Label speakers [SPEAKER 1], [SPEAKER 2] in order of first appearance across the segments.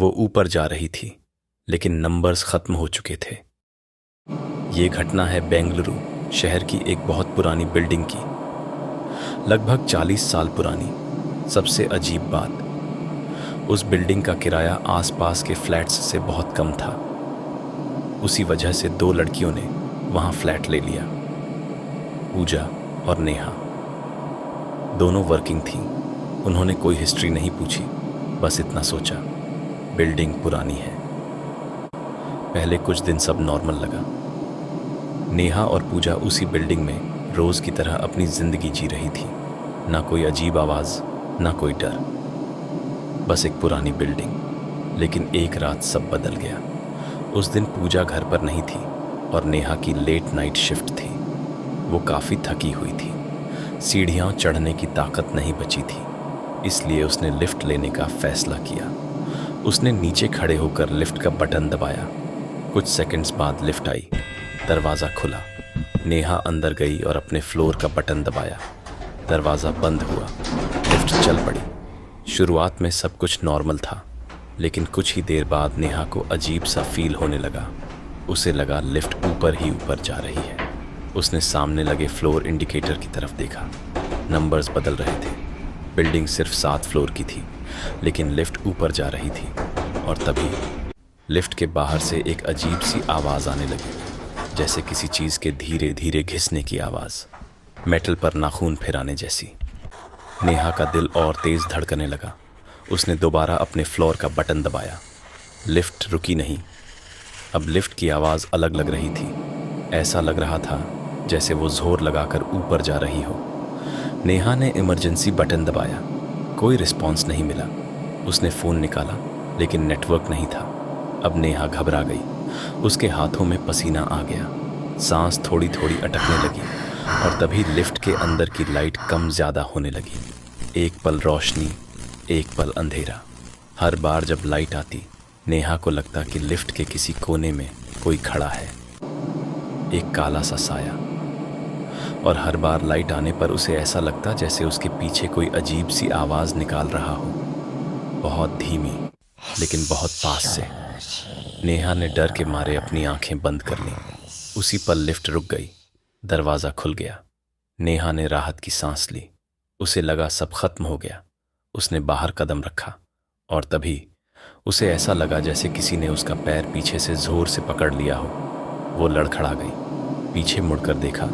[SPEAKER 1] वो ऊपर जा रही थी, लेकिन नंबर्स खत्म हो चुके थे। ये घटना है बेंगलुरु शहर की एक बहुत पुरानी बिल्डिंग की, लगभग 40 साल पुरानी। सबसे अजीब बात, उस बिल्डिंग का किराया आसपास के फ्लैट्स से बहुत कम था। उसी वजह से दो लड़कियों ने वहां फ्लैट ले लिया, पूजा और नेहा। दोनों वर्किंग थीं। उन्होंने कोई हिस्ट्री नहीं पूछी, बस इतना सोचा, बिल्डिंग पुरानी है। पहले कुछ दिन सब नॉर्मल लगा। नेहा और पूजा उसी बिल्डिंग में रोज की तरह अपनी जिंदगी जी रही थी। ना कोई अजीब आवाज, ना कोई डर, बस एक पुरानी बिल्डिंग। लेकिन एक रात सब बदल गया। उस दिन पूजा घर पर नहीं थी और नेहा की लेट नाइट शिफ्ट थी। वो काफ़ी थकी हुई थी, सीढ़ियाँ चढ़ने की ताकत नहीं बची थी, इसलिए उसने लिफ्ट लेने का फैसला किया। उसने नीचे खड़े होकर लिफ्ट का बटन दबाया। कुछ सेकंड्स बाद लिफ्ट आई, दरवाज़ा खुला। नेहा अंदर गई और अपने फ्लोर का बटन दबाया। दरवाज़ा बंद हुआ, लिफ्ट चल पड़ी। शुरुआत में सब कुछ नॉर्मल था, लेकिन कुछ ही देर बाद नेहा को अजीब सा फील होने लगा। उसे लगा लिफ्ट ऊपर ही ऊपर जा रही है। उसने सामने लगे फ्लोर इंडिकेटर की तरफ देखा। नंबर्स बदल रहे थे। बिल्डिंग सिर्फ 7 फ्लोर की थी, लेकिन लिफ्ट ऊपर जा रही थी। और तभी लिफ्ट के बाहर से एक अजीब सी आवाज़ आने लगी, जैसे किसी चीज़ के धीरे धीरे घिसने की आवाज़, मेटल पर नाखून फिराने जैसी। नेहा का दिल और तेज़ धड़कने लगा। उसने दोबारा अपने फ्लोर का बटन दबाया। लिफ्ट रुकी नहीं। अब लिफ्ट की आवाज़ अलग लग रही थी। ऐसा लग रहा था जैसे वो जोर लगाकर ऊपर जा रही हो। नेहा ने इमरजेंसी बटन दबाया। कोई रिस्पॉन्स नहीं मिला। उसने फ़ोन निकाला, लेकिन नेटवर्क नहीं था। अब नेहा घबरा गई। उसके हाथों में पसीना आ गया, सांस थोड़ी थोड़ी अटकने लगी। और तभी लिफ्ट के अंदर की लाइट कम ज़्यादा होने लगी। एक पल रोशनी, एक पल अंधेरा। हर बार जब लाइट आती, नेहा को लगता कि लिफ्ट के किसी कोने में कोई खड़ा है, एक काला सा साया। और हर बार लाइट आने पर उसे ऐसा लगता जैसे उसके पीछे कोई अजीब सी आवाज़ निकाल रहा हो, बहुत धीमी लेकिन बहुत पास से। नेहा ने डर के मारे अपनी आंखें बंद कर लीं। उसी पल लिफ्ट रुक गई, दरवाज़ा खुल गया। नेहा ने राहत की सांस ली। उसे लगा सब खत्म हो गया। उसने बाहर कदम रखा और तभी उसे ऐसा लगा जैसे किसी ने उसका पैर पीछे से जोर से पकड़ लिया हो। वो लड़खड़ा गई। पीछे मुड़कर देखा,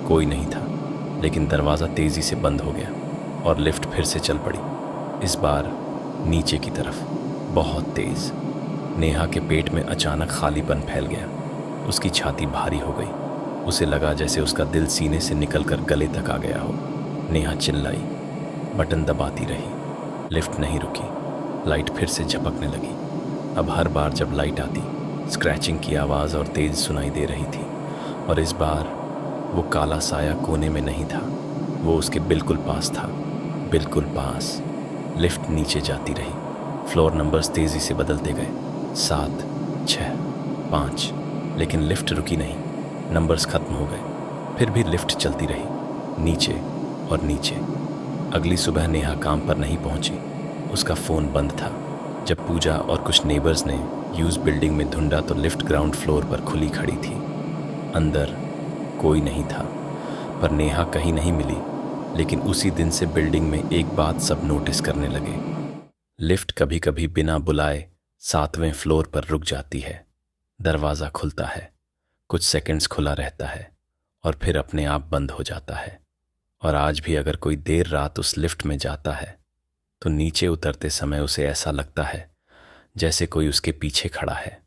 [SPEAKER 1] कोई नहीं था, लेकिन दरवाज़ा तेज़ी से बंद हो गया और लिफ्ट फिर से चल पड़ी, इस बार नीचे की तरफ, बहुत तेज़। नेहा के पेट में अचानक खालीपन फैल गया। उसकी छाती भारी हो गई। उसे लगा जैसे उसका दिल सीने से निकलकर गले तक आ गया हो। नेहा चिल्लाई, बटन दबाती रही। लिफ्ट नहीं रुकी। लाइट फिर से झपकने लगी। अब हर बार जब लाइट आती, स्क्रैचिंग की आवाज़ और तेज़ सुनाई दे रही थी। और इस बार वो काला साया कोने में नहीं था, वो उसके बिल्कुल पास था, बिल्कुल पास। लिफ्ट नीचे जाती रही। फ्लोर नंबर्स तेज़ी से बदलते गए, 7, 6, 5, लेकिन लिफ्ट रुकी नहीं। नंबर्स खत्म हो गए। फिर भी लिफ्ट चलती रही, नीचे और नीचे। अगली सुबह नेहा काम पर नहीं पहुंची। उसका फ़ोन बंद था। जब पूजा और कुछ नेबर्स ने यूज़ बिल्डिंग में ढूंढा तो लिफ्ट ग्राउंड फ्लोर पर खुली खड़ी थी। अंदर कोई नहीं था, पर नेहा कहीं नहीं मिली। लेकिन उसी दिन से बिल्डिंग में एक बात सब नोटिस करने लगे। लिफ्ट कभी कभी बिना बुलाए 7वें फ्लोर पर रुक जाती है। दरवाज़ा खुलता है, कुछ सेकंड्स खुला रहता है और फिर अपने आप बंद हो जाता है। और आज भी अगर कोई देर रात उस लिफ्ट में जाता है तो नीचे उतरते समय उसे ऐसा लगता है जैसे कोई उसके पीछे खड़ा है।